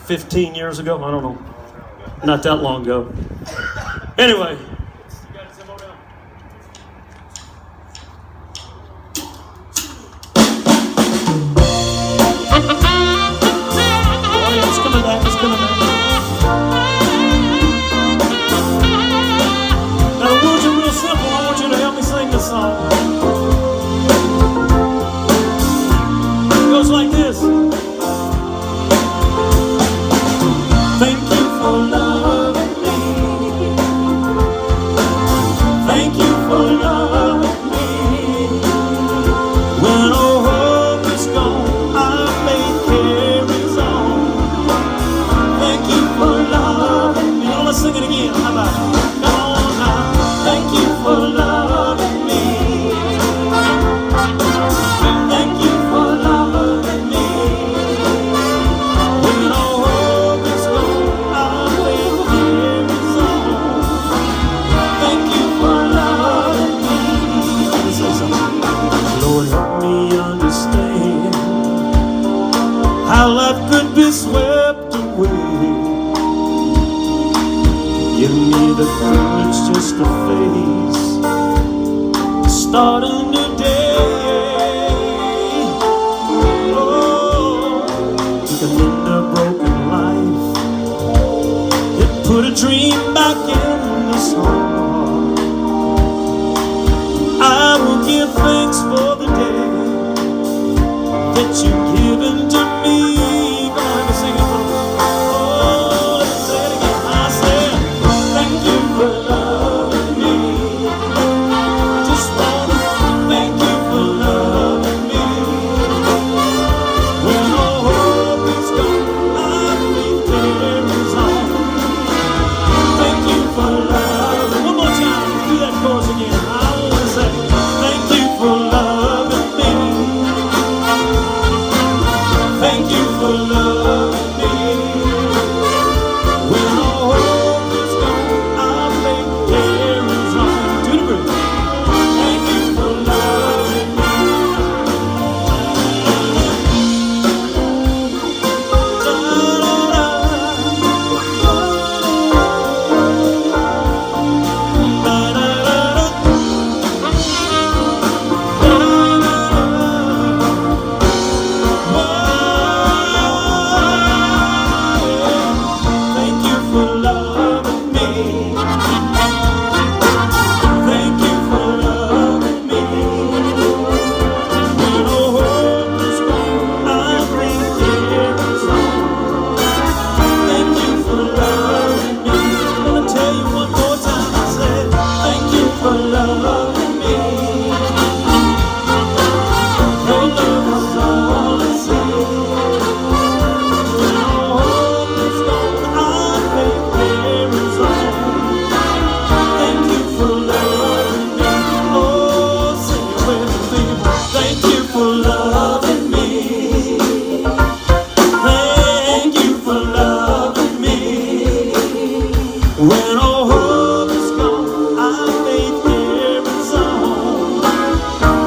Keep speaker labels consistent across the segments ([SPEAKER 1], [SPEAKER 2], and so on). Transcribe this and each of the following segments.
[SPEAKER 1] 15 years ago. I don't know. Not that long ago. Anyway. It's coming back. It's coming back. Now the words are real simple. I want you to help me sing this song. It goes like this. Thank you for loving me. Thank you for loving me. When all hope is gone, our faith carries on. Thank you for loving me. Now let's sing it again. How about it? Come on now. Thank you for loving me. Thank you for loving me. When all hope is gone, our faith carries on. Thank you for loving me. Let's say something. Lord, help me understand how life could be swept away. Give me the courage just to face, start a new day. Oh, you can mend a broken life and put a dream back in this heart. I will give thanks for the day that you've given to me. Go ahead and sing it. Oh, let's say it again. I said, thank you for loving me. I just want to thank you for loving me. When all hope is gone, our faith carries on. Thank you for loving. One more time, do that chorus again. I want to say, thank you for loving me. Thank you for loving me. When all hope is gone, our faith carries on. To the bridge. Thank you for loving me. Thank you for loving me. Thank you for loving me. When all hope is gone, our faith carries on. Thank you for loving me. I'm gonna tell you one more time. I said, thank you for loving me. Your love is all I see. When all hope is gone, our faith carries on. Thank you for loving me. Oh, sing it with me. Thank you for loving me. Thank you for loving me. When all hope is gone, our faith carries on.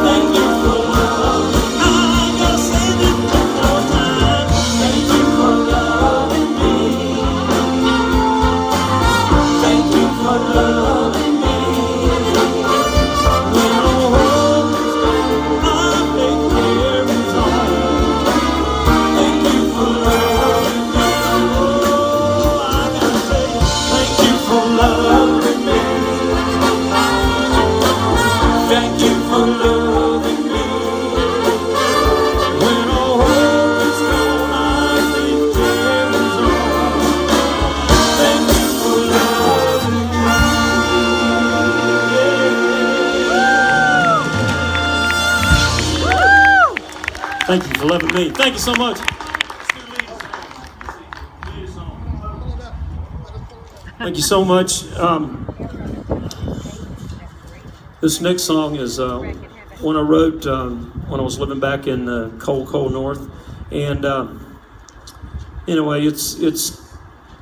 [SPEAKER 1] Thank you for loving me. I gotta say this one more time. Thank you for loving me. Thank you for loving me. When all hope is gone, our faith carries on. Thank you for loving me. Oh, I gotta say, thank you for loving me. Thank you for loving me. When all hope is gone, our faith carries on. Thank you for loving me. Thank you for loving me. Thank you so much. Thank you so much. This next song is one I wrote when I was living back in the cold north. And anyway, it's a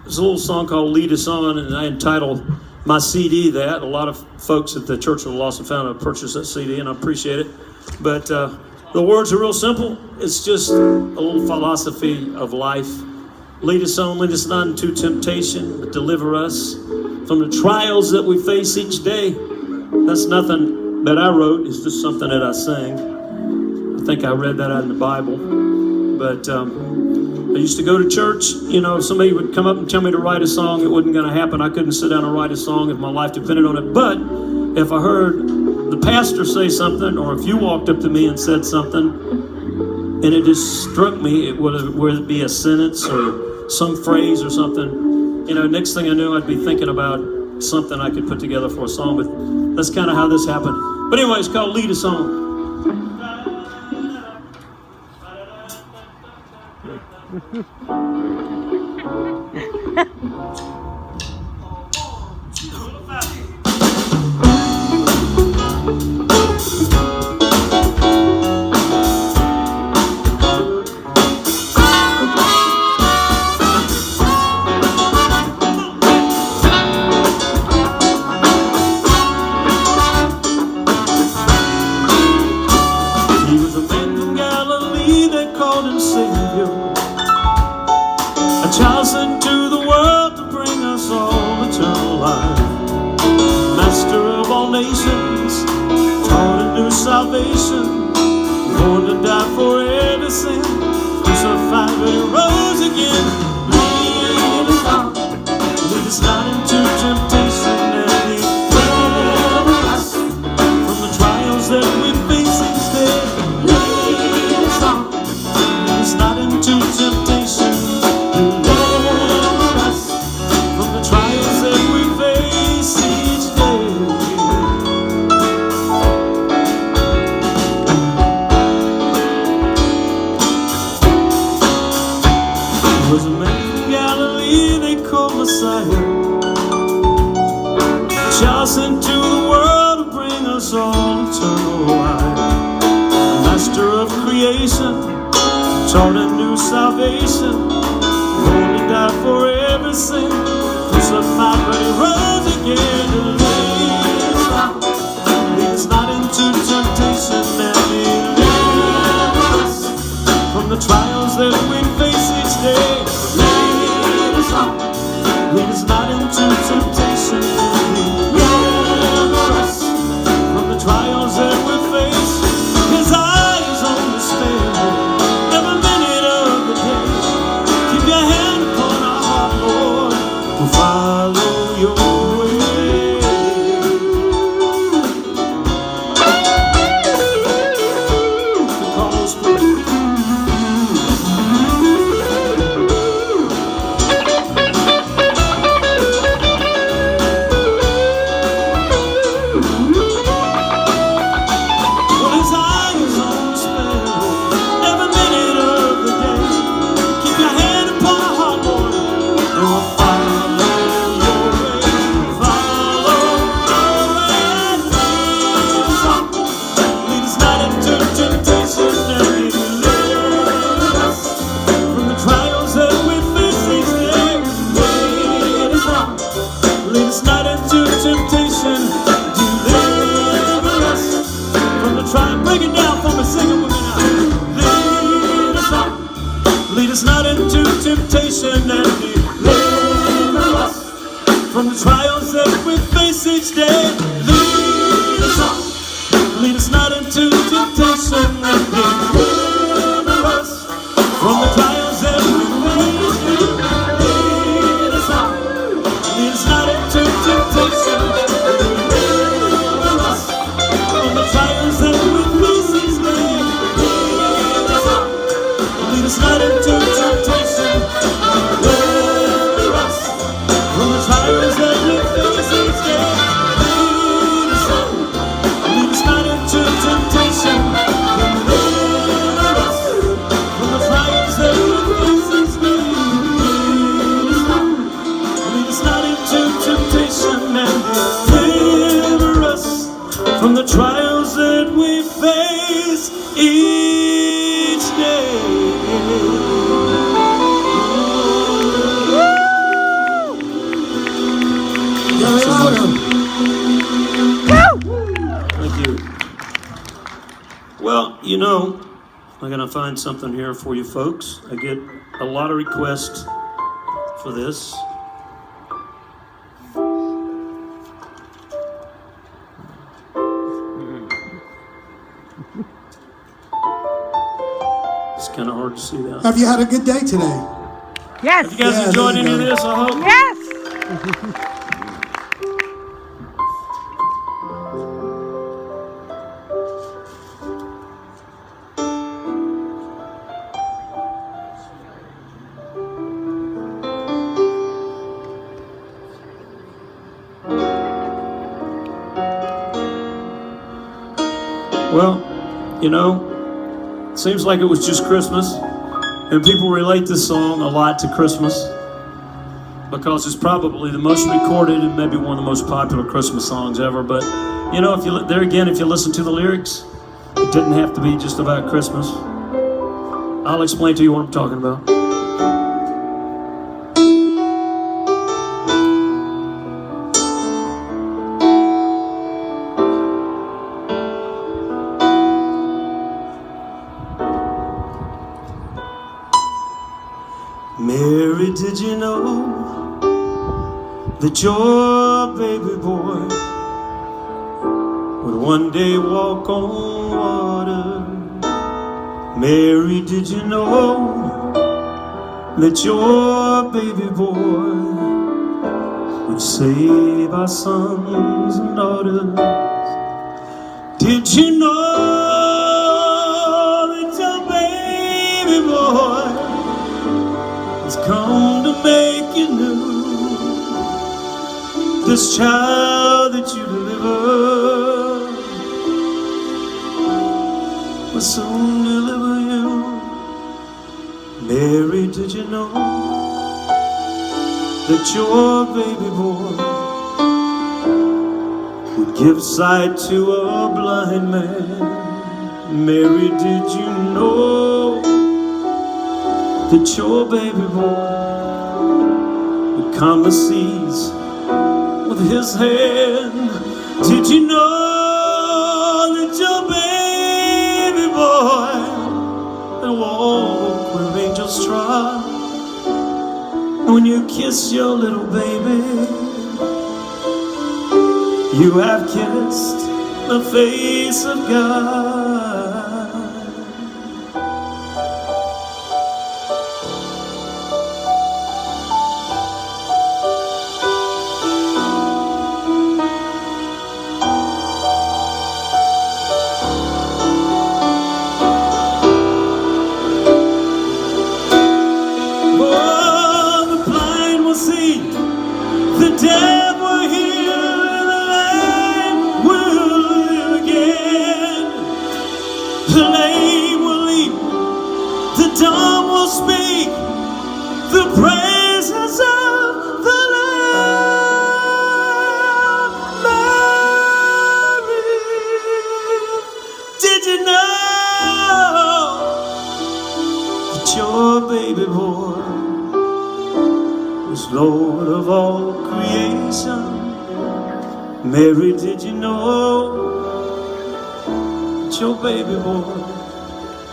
[SPEAKER 1] little song called Lead Us On, and I entitled my CD that. A lot of folks at the Church of the Lost and Found have purchased that CD, and I appreciate it. But the words are real simple. It's just a little philosophy of life. Lead us on, lead us not into temptation, but deliver us from the trials that we face each day. That's nothing that I wrote, it's just something that I sang. I think I read that out in the Bible. But I used to go to church, you know, if somebody would come up and tell me to write a song, it wasn't going to happen. I couldn't sit down and write a song if my life depended on it. But if I heard the pastor say something, or if you walked up to me and said something, and it just struck me, whether it be a sentence or some phrase or something, you know, next thing I knew, I'd be thinking about something I could put together for a song. But that's kind of how this happened. But anyway, it's called Lead Us On. Salvation, born to die for every sin, crucified but he rose again. Lead us on, lead us not into temptation, and deliver us from the trials that we face each day. Lead us on, lead us not into temptation, deliver us from the trials that we face each day. Was a man from Galilee they called Messiah, child sent to the world to bring us all eternal life. The master of creation taught a new salvation, born to die for every sin, crucified but he rose again. To lead us not into temptation, and deliver us from the trials that we face each day. Lead us not into temptation, deliver us from the trials that we face. His eyes on the sparrow, every minute of the day. Keep your hand upon our heart, Lord, we'll follow your way. The cause, please. Lead us not into temptation, and deliver us from the trials that we face each day. Lead us on. Lead us not into temptation, and deliver us from the trials that we face each day. Lead us on. Lead us not into temptation, and deliver us from the trials that we face each day. Lead us on. Lead us not into temptation, deliver us from the trials that we face each day. Lead us on. Lead us not into temptation, deliver us from the trials that we face each day. Lead us on. Lead us not into temptation, and deliver us from the trials that we face each day. Thank you. Well, I'm going to find something here for you folks. I get a lot of requests for this. It's kind of hard to see that.
[SPEAKER 2] Have you had a good day today?
[SPEAKER 3] Yes.
[SPEAKER 1] Have you guys enjoyed any of this, I hope?
[SPEAKER 3] Yes.
[SPEAKER 1] Well, you know, it seems like it was just Christmas, and people relate this song a lot to Christmas because it's probably the most recorded and maybe one of the most popular Christmas songs ever. But you know, if you listen to the lyrics, it didn't have to be just about Christmas. I'll explain to you what I'm talking about. Mary, did you know that your baby boy would one day walk on water? Mary, did you know that your baby boy would save our sons and daughters? Did you know that your baby boy has come to make you new? This child that you delivered will soon deliver you. Mary, did you know that your baby boy would give sight to a blind man? Mary, did you know that your baby boy would calm the seas with his hand? Did you know that your baby boy would walk where angels trod? When you kiss your little baby, you have kissed the face of God. The dead will hear and the lame will live again. The lame will leap, the dumb will speak, the praises of the Lamb. Mary, did you know that your baby boy was Lord of all creation? Mary, did you know that your baby boy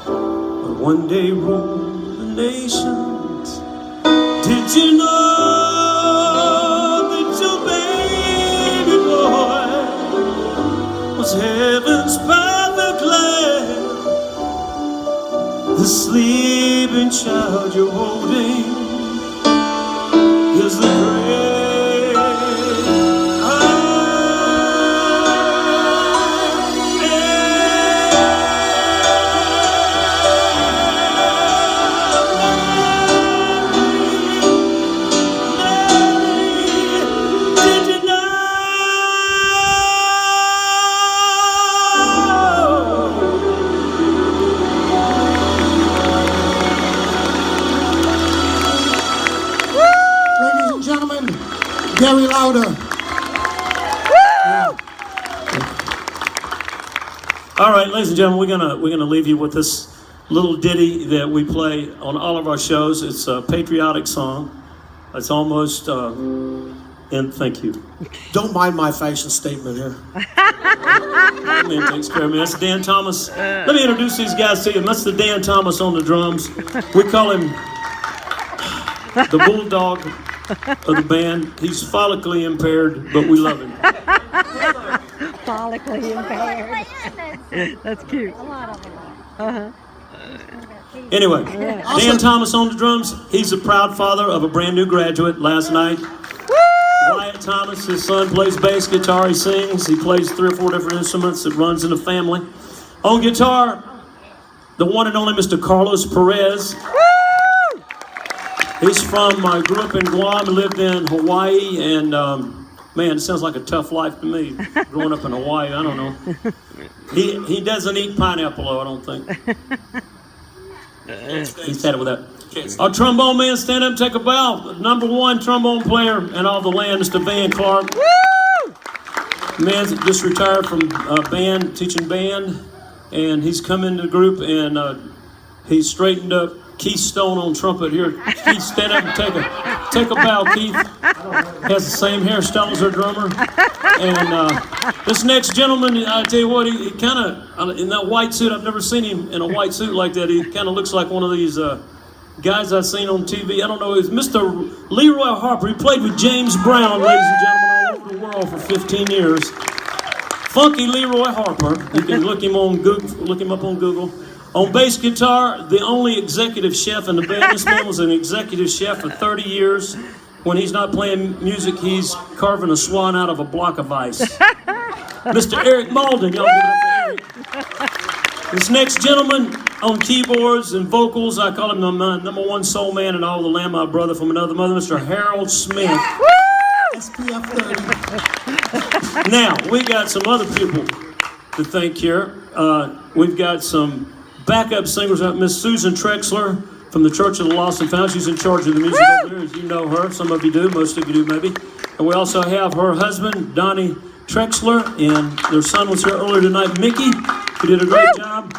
[SPEAKER 1] would one day rule the nations? Did you know that your baby boy was heaven's perfect lamb? The sleeping child you're holding is the great I am. Did you know?
[SPEAKER 2] Ladies and gentlemen, Gary Lowder.
[SPEAKER 1] All right, ladies and gentlemen, we're gonna leave you with this little ditty that we play on all of our shows. It's a patriotic song. It's almost and thank you.
[SPEAKER 2] Don't mind my fashion statement here.
[SPEAKER 1] That man takes care of me. That's Dan Thomas. Let me introduce these guys to you. That's the Dan Thomas on the drums. We call him the bulldog of the band. He's follically impaired, but we love him.
[SPEAKER 3] Follically impaired. That's cute.
[SPEAKER 1] Anyway, Dan Thomas on the drums. He's a proud father of a brand new graduate last night. Wyatt Thomas, his son, plays bass guitar. He sings. He plays 3 or 4 different instruments. It runs in the family. On guitar, the one and only Mr. Carlos Perez. He's from, grew up in Guam, lived in Hawaii, and man, it sounds like a tough life to me, growing up in Hawaii. I don't know. He doesn't eat pineapple, though, I don't think. He's had it with that. Our trombone man, stand up and take a bow. Number 1 trombone player in all the land, Mr. Van Clark. Man just retired from band, teaching band, and he's come into the group, and he's straightened up. Keith Stone on trumpet here. Keith, stand up and take a bow, Keith. Has the same hairstyle as our drummer. And this next gentleman, I tell you what, he kind of, in that white suit, I've never seen him in a white suit like that. He kind of looks like one of these guys I've seen on TV. I don't know, it's Mr. Leroy Harper. He played with James Brown, ladies and gentlemen, all over the world for 15 years. Funky Leroy Harper. You can look him on Google, look him up on Google. On bass guitar, the only executive chef in the band. This man was an executive chef for 30 years. When he's not playing music, he's carving a swan out of a block of ice. Mr. Eric Malden, y'all give it up for Eric. This next gentleman on keyboards and vocals, I call him the number 1 soul man in all the land, my brother from another mother, Mr. Harold Smith.
[SPEAKER 2] SPF 30.
[SPEAKER 1] Now, we got some other people to thank here. We've got some backup singers, Miss Susan Trexler from the Church of the Lost and Found. She's in charge of the music over there, as you know her. Some of you do, most of you do maybe. And we also have her husband, Donnie Trexler, and their son was here earlier tonight, Mickey, who did a great job.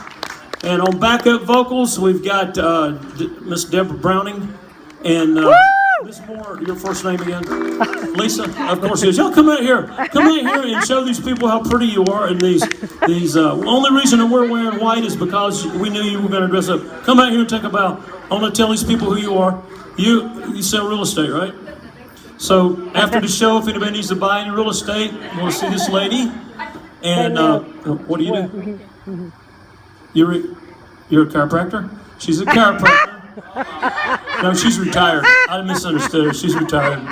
[SPEAKER 1] And on backup vocals, we've got Miss Deborah Browning and Miss Moore. Your first name again? Lisa, of course. Yes. Y'all come out here and show these people how pretty you are. And these only reason that we're wearing white is because we knew you were going to dress up. Come out here and take a bow. I want to tell these people who you are. You sell real estate, right? So after the show, if anybody needs to buy any real estate, you want to see this lady. And what do you do? You're a chiropractor? She's a chiropractor. No, she's retired. I misunderstood her. She's retired.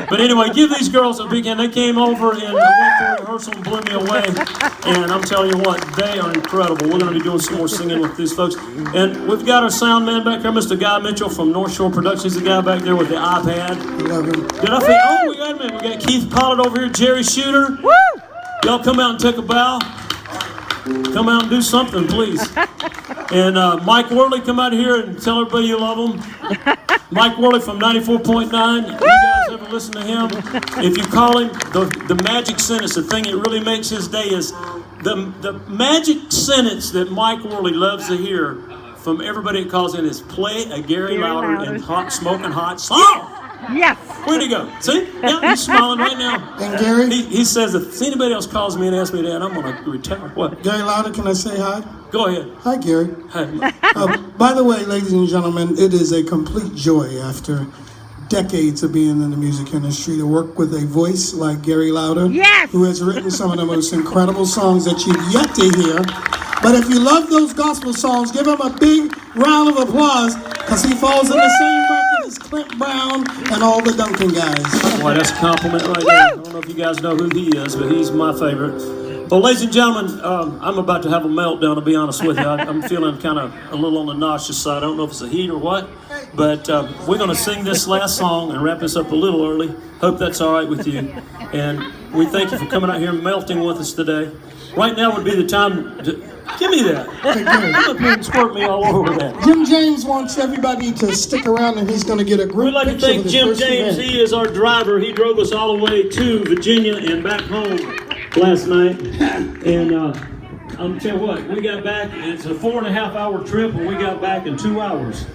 [SPEAKER 1] But anyway, give these girls a big hand. They came over and went through rehearsal and blew me away. And I'm telling you what, they are incredible. We're going to be doing some more singing with these folks. And we've got our sound man back here, Mr. Guy Mitchell from North Shore Productions. He's the guy back there with the iPad.
[SPEAKER 2] Love him.
[SPEAKER 1] Did I think? Oh, we got him. We got Keith Pollard over here, Jerry Shooter. Y'all come out and take a bow. Come out and do something, please. And Mike Worley, come out here and tell everybody you love him. Mike Worley from 94.9. You guys ever listen to him? If you call him the magic sentence, the thing that really makes his day is the magic sentence that Mike Worley loves to hear from everybody that calls in is play a Gary Lowder and Smokin' Hot song.
[SPEAKER 3] Yes.
[SPEAKER 1] Where'd he go? See? Yeah, he's smiling right now.
[SPEAKER 2] And Gary?
[SPEAKER 1] He says if anybody else calls me and asks me that, I'm going to retire. What?
[SPEAKER 2] Gary Lowder, can I say hi?
[SPEAKER 1] Go ahead.
[SPEAKER 2] Hi, Gary.
[SPEAKER 1] Hey.
[SPEAKER 2] By the way, ladies and gentlemen, it is a complete joy after decades of being in the music industry to work with a voice like Gary Lowder,
[SPEAKER 3] yes,
[SPEAKER 2] who has written some of the most incredible songs that you've yet to hear. But if you love those gospel songs, give him a big round of applause, because he falls in the same bracket as Clint Brown and all the Duncan guys.
[SPEAKER 1] Boy, that's a compliment right there. I don't know if you guys know who he is, but he's my favorite. Well, ladies and gentlemen, I'm about to have a meltdown, to be honest with you. I'm feeling kind of a little on the nauseous side. I don't know if it's the heat or what, but we're going to sing this last song and wrap this up a little early. Hope that's all right with you. And we thank you for coming out here and melting with us today. Right now would be the time to... Give me that. Come up here and squirt me all over that.
[SPEAKER 2] Jim James wants everybody to stick around, and he's going to get a group
[SPEAKER 1] We'd like to
[SPEAKER 2] picture
[SPEAKER 1] thank
[SPEAKER 2] with his
[SPEAKER 1] Jim
[SPEAKER 2] first
[SPEAKER 1] James.
[SPEAKER 2] event.
[SPEAKER 1] He is our driver. He drove us all the way to Virginia and back home last night. And I'm tell you what, we got back. It's a 4.5-hour trip, and we got back in 2 hours.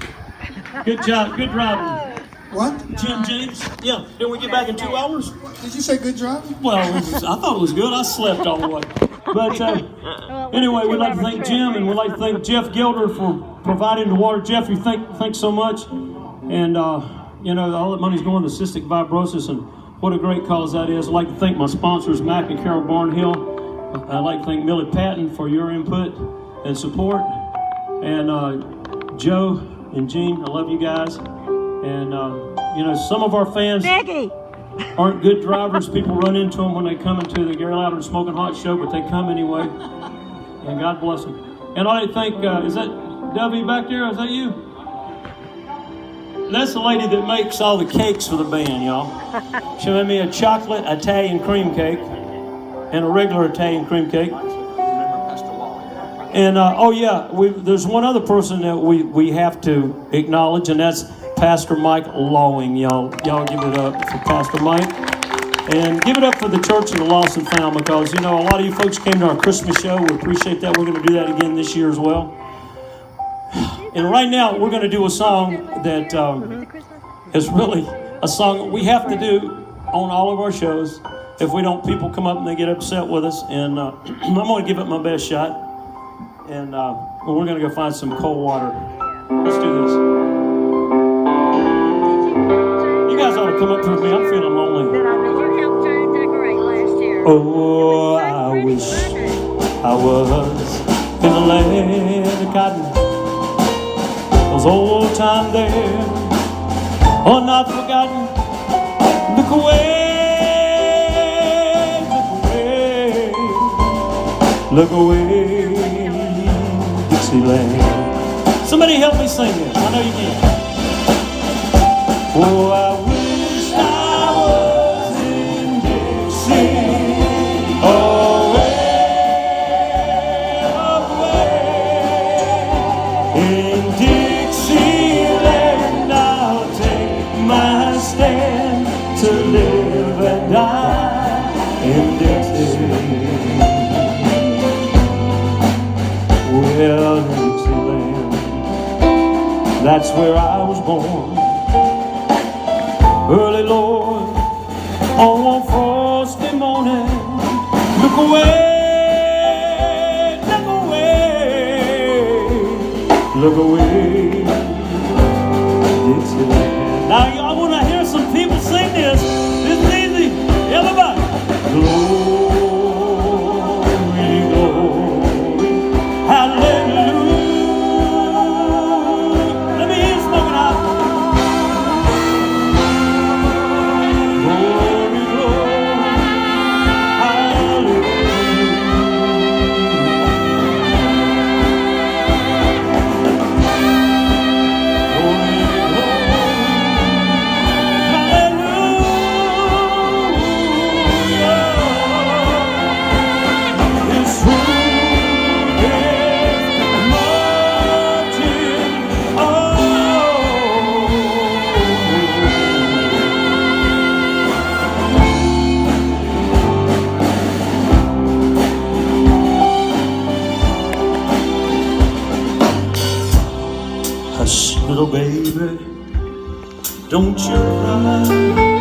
[SPEAKER 1] Good job. Good driving.
[SPEAKER 2] What?
[SPEAKER 1] Jim James? Yeah. Did we get back in 2 hours?
[SPEAKER 2] Did you say good job?
[SPEAKER 1] Well, I thought it was good. I slept all the way. But anyway, we'd like to thank Jim, and we'd like to thank Jeff Gilder for providing the water. Jeff, thanks so much. And you know, all that money's going to cystic fibrosis, and what a great cause that is. I'd like to thank my sponsors, Mac and Carol Barnhill. I'd like to thank Millie Patton for your input and support. And Joe and Gene, I love you guys. And, you know, some of our fans aren't good drivers. People run into them when they come into the Gary Lowder and Smokin Hot show, but they come anyway. And God bless them. And I'd like to thank, is that Debbie back there? Is that you? That's the lady that makes all the cakes for the band, y'all. She made me a chocolate Italian cream cake and a regular Italian cream cake. And oh yeah, there's one other person that we have to acknowledge, and that's Pastor Mike Lowing. Y'all give it up for Pastor Mike, and give it up for the Church of the Lost and Found, because you know a lot of you folks came to our Christmas show. We appreciate that. We're going to do that again this year as well. And right now, we're going to do a song that is really a song we have to do on all of our shows. If we don't, people come up and they get upset with us. And I'm going to give it my best shot. And we're going to go find some cold water. Let's do this. You guys ought to come up here with me. I'm feeling lonely.
[SPEAKER 3] Did you help Joan decorate last year?
[SPEAKER 1] Oh, I wish I was in the land of cotton. Those old times there are not forgotten. Look away, look away, Dixieland. Somebody help me sing this. I know you can. Oh, I wish I was in Dixie. Oh, way in Dixieland, I'll take my stand to live and die in Dixie. Well, Dixieland, that's where I was born. Early, Lord, on one frosty morning, look away, look away, Dixieland. Now, I want to hear some people sing this. This is easy. Everybody. Glory, glory, hallelujah. Let me hear you smoking out. Glory, glory, hallelujah. Hush, little baby, don't you cry.